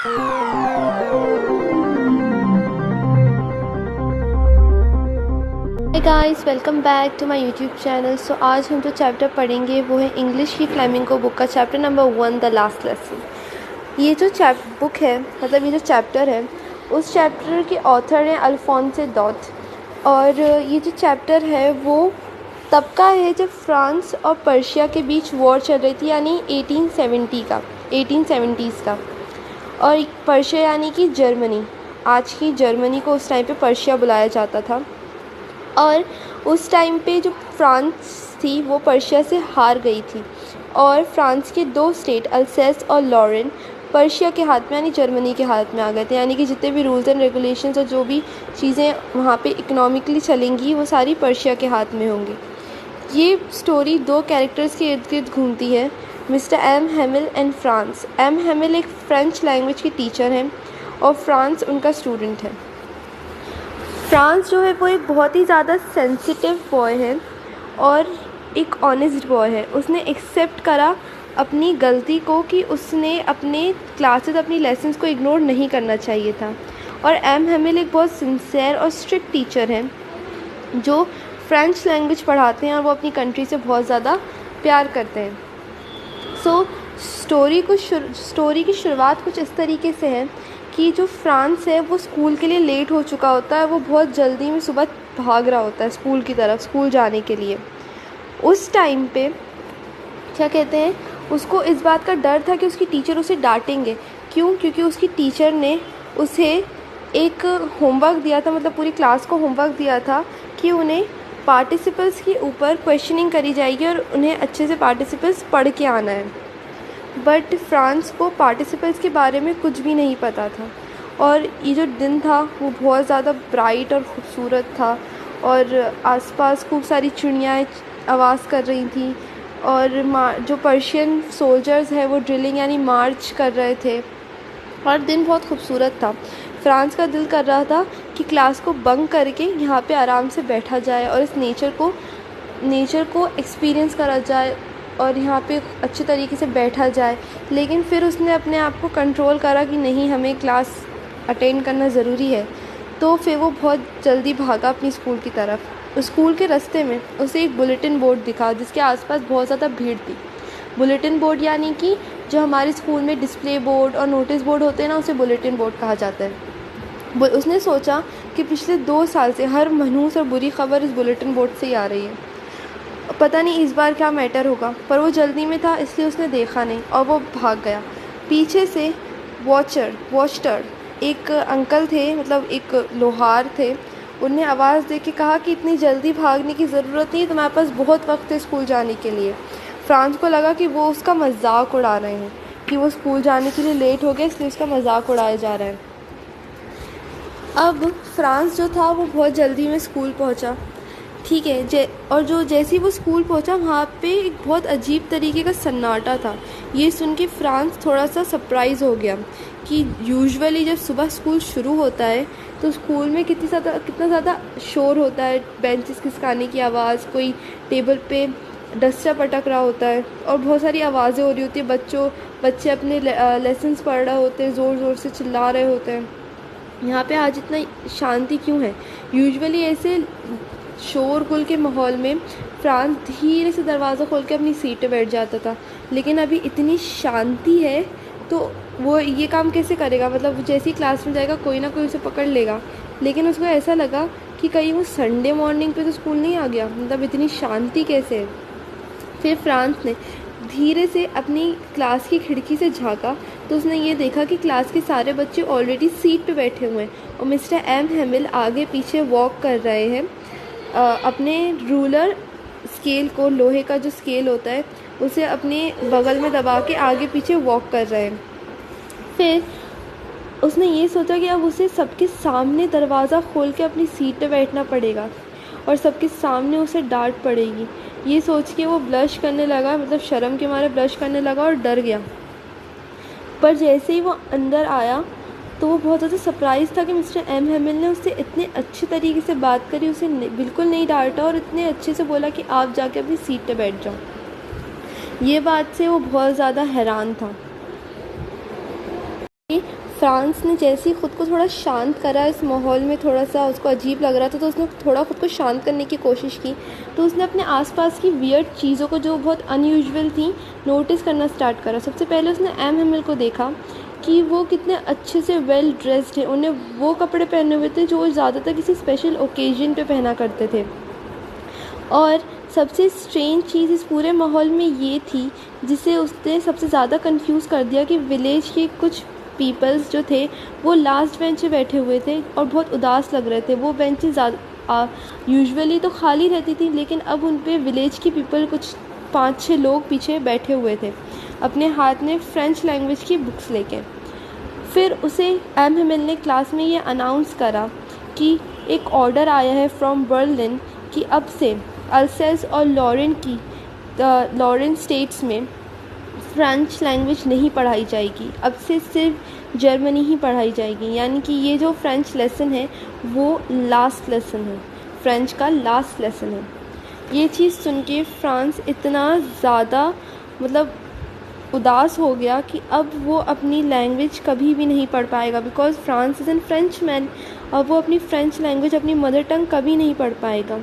Hi guys, welcome back to my YouTube channel. So आज हम जो चैप्टर पढ़ेंगे वो है इंग्लिश की फ्लेमिंगो बुक का chapter number 1, the last lesson. ये जो बुक है, मतलब ये जो चैप्टर है, उस चैप्टर के ऑथर हैं अल्फोंसे डॉट। और ये जो चैप्टर है वो तब का है जब फ्रांस और पर्शिया के बीच वॉर चल रही थी, यानी 1870s का। और पर्शिया यानी कि जर्मनी, आज की जर्मनी को उस टाइम पे पर्शिया बुलाया जाता था। और उस टाइम पे जो फ्रांस थी वो पर्शिया से हार गई थी, और फ्रांस के 2 स्टेट अल्सेस और लॉरेन पर्शिया के हाथ में यानी जर्मनी के हाथ में आ गए थे। यानी कि जितने भी रूल्स एंड रेगुलेशंस और जो भी चीज़ें वहाँ पे इकोनॉमिकली चलेंगी वो सारी पर्शिया के हाथ में होंगी। ये स्टोरी 2 कैरेक्टर्स के इर्द गिर्द घूमती है, mister M Hamel and Franz. M Hamel एक फ़्रेंच लैंग्वेज के टीचर हैं और फ्रांस उनका स्टूडेंट है। फ्रांस जो है वो एक बहुत ही ज़्यादा सेंसिटिव बॉय है और एक ऑनेस्ट बॉय है। उसने एक्सेप्ट करा अपनी गलती को कि उसने अपने क्लासेस, अपनी लेसन्स को इग्नोर नहीं करना चाहिए था। और एम हेमिल एक बहुत सिंसियर और स्ट्रिक्ट टीचर हैं जो फ्रेंच लैंग्वेज पढ़ाते हैं और वो अपनी कंट्री से बहुत ज़्यादा प्यार करते हैं। सो स्टोरी की शुरुआत कुछ इस तरीके से है कि जो फ्रांस है वो स्कूल के लिए लेट हो चुका होता है। वो बहुत जल्दी में सुबह भाग रहा होता है स्कूल की तरफ, स्कूल जाने के लिए। उस टाइम पे क्या कहते हैं, उसको इस बात का डर था कि उसकी टीचर उसे डांटेंगे। क्यों? क्योंकि उसकी टीचर ने उसे एक होमवर्क दिया था, मतलब पूरी क्लास को होमवर्क दिया था कि उन्हें पार्टिसिपल्स के ऊपर क्वेश्चनिंग करी जाएगी और उन्हें अच्छे से पार्टिसिपल्स पढ़ के आना है। बट फ्रांस को पार्टिसिपल्स के बारे में कुछ भी नहीं पता था। और ये जो दिन था वो बहुत ज़्यादा ब्राइट और ख़ूबसूरत था, और आसपास खूब सारी चिड़ियाँ आवाज़ कर रही थी, और जो पर्शियन सोल्जर्स हैं वो ड्रिलिंग यानी मार्च कर रहे थे, और दिन बहुत खूबसूरत था। फ्रांस का दिल कर रहा था कि क्लास को बंक करके यहाँ पे आराम से बैठा जाए और इस नेचर को एक्सपीरियंस करा जाए और यहाँ पे अच्छे तरीके से बैठा जाए। लेकिन फिर उसने अपने आप को कंट्रोल करा कि नहीं, हमें क्लास अटेंड करना ज़रूरी है। तो फिर वो बहुत जल्दी भागा अपनी स्कूल की तरफ। स्कूल के रास्ते में उसे एक बुलेटिन बोर्ड दिखा जिसके आसपास बहुत ज़्यादा भीड़ थी। बुलेटिन बोर्ड यानी कि जो हमारे स्कूल में डिस्प्ले बोर्ड और नोटिस बोर्ड होते हैं ना, उसे बुलेटिन बोर्ड कहा जाता है। उसने सोचा कि पिछले 2 साल से हर मनहूस और बुरी खबर इस बुलेटिन बोर्ड से ही आ रही है। पता नहीं इस बार क्या मैटर होगा, पर वो जल्दी में था इसलिए उसने देखा नहीं और वो भाग गया। पीछे से वॉचटर एक अंकल थे, मतलब एक लोहार थे। उन्हें आवाज़ दे के कहा कि इतनी जल्दी भागने की ज़रूरत नहीं, तुम्हारे पास बहुत वक्त है स्कूल जाने के लिए। फ्रांस को लगा कि वो उसका मजाक उड़ा रहे हैं कि वो स्कूल जाने के लिए लेट हो गया, इसलिए उसका मजाक उड़ाया जा रहा है। अब फ्रांस जो था वो बहुत जल्दी में स्कूल पहुंचा, ठीक है। और जो जैसे ही वो स्कूल पहुंचा वहाँ पे एक बहुत अजीब तरीके का सन्नाटा था। ये सुन के फ्रांस थोड़ा सा सरप्राइज़ हो गया कि यूजुअली जब सुबह स्कूल शुरू होता है तो स्कूल में कितना ज़्यादा शोर होता है, बेंचेस खिसकाने की आवाज़, कोई टेबल पे डस्टर पटक रहा होता है और बहुत सारी आवाज़ें हो रही होती है। बच्चे अपने लेसन्स पढ़ रहे होते हैं, ज़ोर ज़ोर से चिल्ला रहे होते हैं। यहाँ पे आज इतना शांति क्यों है? यूजुअली ऐसे शोरगुल के माहौल में फ्रांस धीरे से दरवाज़ा खोल के अपनी सीट पे बैठ जाता था, लेकिन अभी इतनी शांति है तो वो ये काम कैसे करेगा? मतलब जैसे ही क्लास में जाएगा कोई ना कोई उसे पकड़ लेगा। लेकिन उसको ऐसा लगा कि कहीं वो संडे मॉर्निंग पे तो स्कूल नहीं आ गया, मतलब इतनी शांति कैसे है? फिर फ्रांस ने धीरे से अपनी क्लास की खिड़की से झांका तो उसने ये देखा कि क्लास के सारे बच्चे ऑलरेडी सीट पे बैठे हुए हैं और मिस्टर एम हेमिल आगे पीछे वॉक कर रहे हैं। अपने रूलर स्केल को, लोहे का जो स्केल होता है, उसे अपने बगल में दबा के आगे पीछे वॉक कर रहे हैं। फिर उसने ये सोचा कि अब उसे सबके सामने दरवाज़ा खोल के अपनी सीट पे बैठना पड़ेगा और सबके सामने उसे डांट पड़ेगी। ये सोच के वो ब्लश करने लगा, मतलब शर्म के मारे ब्लश करने लगा और डर गया। पर जैसे ही वो अंदर आया तो वो बहुत ज़्यादा सरप्राइज़ था कि मिस्टर एम हेमिल ने उससे इतने अच्छे तरीके से बात करी, उसे बिल्कुल नहीं डांटा और इतने अच्छे से बोला कि आप जाके अपनी सीट पे बैठ जाओ। ये बात से वो बहुत ज़्यादा हैरान था। फ्रांस ने जैसे ही ख़ुद को थोड़ा शांत करा, इस माहौल में थोड़ा सा उसको अजीब लग रहा था, तो उसने थोड़ा ख़ुद को शांत करने की कोशिश की। तो उसने अपने आसपास की वियर्ड चीज़ों को, जो बहुत अनयूजुअल थी, नोटिस करना स्टार्ट करा। सबसे पहले उसने एम हैमिल को देखा कि वो कितने अच्छे से वेल ड्रेस्ड है। उन्हें वो कपड़े पहने हुए थे जो वो ज़्यादातर किसी स्पेशल ओकेजन पे पहना करते थे। और सबसे स्ट्रेंज चीज़ इस पूरे माहौल में ये थी, जिसे उसने सबसे ज़्यादा कंफ्यूज कर दिया, कि विलेज के कुछ पीपल्स जो थे वो लास्ट बेंच पे बैठे हुए थे और बहुत उदास लग रहे थे। वो बेंचेस यूजुअली तो खाली रहती थी, लेकिन अब उन पे विलेज के पीपल, कुछ 5-6 लोग पीछे बैठे हुए थे, अपने हाथ में फ़्रेंच लैंग्वेज की बुक्स लेके। फिर उसे एम हैमिल ने क्लास में ये अनाउंस करा कि एक ऑर्डर आया है फ्रॉम बर्लिन कि अब से अल्सेस और लॉरेन स्टेट्स में फ्रेंच लैंग्वेज नहीं पढ़ाई जाएगी, अब से सिर्फ जर्मनी ही पढ़ाई जाएगी। यानी कि ये जो फ्रेंच लेसन है वो लास्ट लेसन है, फ्रेंच का लास्ट लेसन है। ये चीज़ सुन के फ्रांस इतना ज़्यादा मतलब उदास हो गया कि अब वो अपनी लैंग्वेज कभी भी नहीं पढ़ पाएगा, because France is an French man. अब वो अपनी फ्रेंच लैंग्वेज, अपनी मदर टंग कभी नहीं पढ़ पाएगा।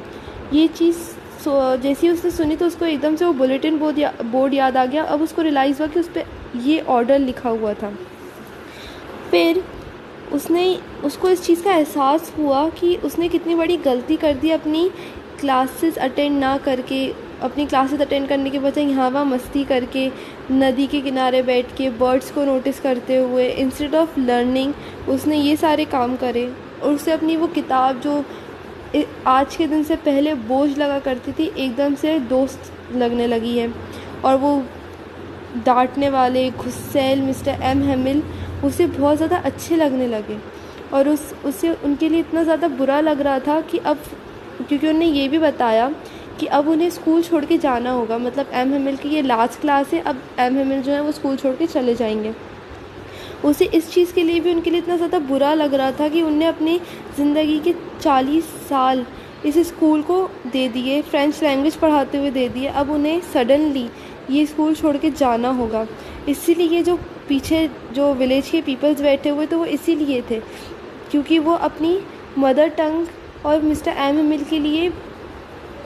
ये चीज़ जैसे ही उसने सुनी तो उसको एकदम से वो बुलेटिन बोर्ड याद आ गया। अब उसको रियलाइज़ हुआ कि उस पर ये ऑर्डर लिखा हुआ था। फिर उसको इस चीज़ का एहसास हुआ कि उसने कितनी बड़ी गलती कर दी, अपनी क्लासेस अटेंड ना करके, अपनी क्लासेस अटेंड करने के बजाय यहाँ वहाँ मस्ती करके, नदी के किनारे बैठ के बर्ड्स को नोटिस करते हुए, इंस्टेड ऑफ लर्निंग उसने ये सारे काम करे। और उसे अपनी वो किताब जो आज के दिन से पहले बोझ लगा करती थी, एकदम से दोस्त लगने लगी है। और वो डांटने वाले गुस्सैल मिस्टर एम हैमिल उसे बहुत ज़्यादा अच्छे लगने लगे। और उसे उनके लिए इतना ज़्यादा बुरा लग रहा था कि अब, क्योंकि उन्होंने ये भी बताया कि अब उन्हें स्कूल छोड़ के जाना होगा, मतलब एम हैमिल की ये लास्ट क्लास है, अब एम हैमिल जो है वो स्कूल छोड़ के चले जाएंगे। उसे इस चीज़ के लिए भी उनके लिए इतना ज़्यादा बुरा लग रहा था कि उनने अपनी ज़िंदगी के 40 साल इस स्कूल को दे दिए, फ्रेंच लैंग्वेज पढ़ाते हुए दे दिए। अब उन्हें सडनली ये स्कूल छोड़ के जाना होगा। इसीलिए ये जो पीछे जो विलेज के पीपल्स बैठे हुए थे वो इसीलिए थे, क्योंकि वो अपनी मदर टंग और मिस्टर एम हैमिल के लिए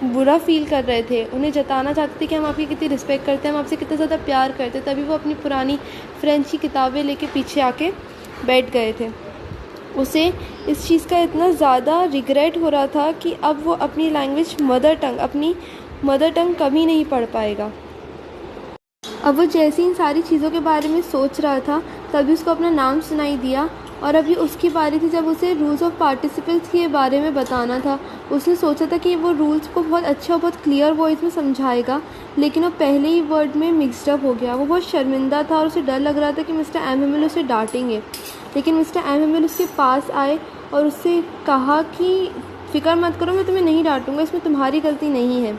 बुरा फील कर रहे थे। उन्हें जताना चाहते थे कि हम आपकी कितनी रिस्पेक्ट करते हैं, हम आपसे कितना ज़्यादा प्यार करते हैं। तभी वो अपनी पुरानी फ्रेंच की किताबें लेके पीछे आके बैठ गए थे। उसे इस चीज़ का इतना ज़्यादा रिग्रेट हो रहा था कि अब वो अपनी लैंग्वेज अपनी मदर टंग कभी नहीं पढ़ पाएगा। अब वो जैसे इन सारी चीज़ों के बारे में सोच रहा था, तभी उसको अपना नाम सुनाई दिया। और अभी उसकी बारी थी जब उसे रूल्स ऑफ पार्टिसिपेंट्स के बारे में बताना था। उसने सोचा था कि वो रूल्स को बहुत अच्छा और बहुत क्लियर वॉइस में समझाएगा, लेकिन वो पहले ही वर्ड में मिक्सड अप हो गया। वो बहुत शर्मिंदा था और उसे डर लग रहा था कि मिस्टर एम हैमिल उसे डांटेंगे। लेकिन मिस्टर एम हैमिल उसके पास आए और उससे कहा कि फ़िक्र मत करो, मैं तुम्हें नहीं डांटूंगा, इसमें तुम्हारी गलती नहीं है।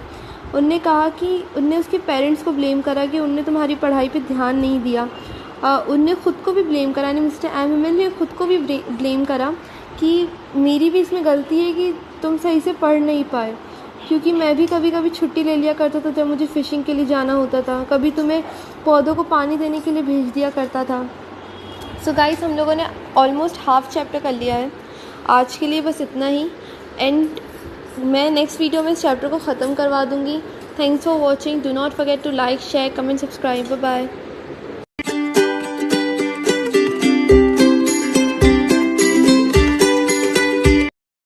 उनने कहा कि उनने उसके पेरेंट्स को ब्लेम करा कि उनने तुम्हारी पढ़ाई पे ध्यान नहीं दिया। उनने ख़ुद को भी ब्लेम करा, यानी मिस्टर एम हैमिल ने ख़ुद को भी ब्लेम करा कि मेरी भी इसमें गलती है कि तुम सही से पढ़ नहीं पाए, क्योंकि मैं भी कभी कभी छुट्टी ले लिया करता था जब मुझे फ़िशिंग के लिए जाना होता था, कभी तुम्हें पौधों को पानी देने के लिए भेज दिया करता था। सो गाइस, हम लोगों ने ऑलमोस्ट हाफ चैप्टर कर लिया है। आज के लिए बस इतना ही, एंड मैं नेक्स्ट वीडियो में इस चैप्टर को ख़त्म करवा दूँगी। Thanks for watching. Do not forget to like, share, comment, subscribe. Bye bye.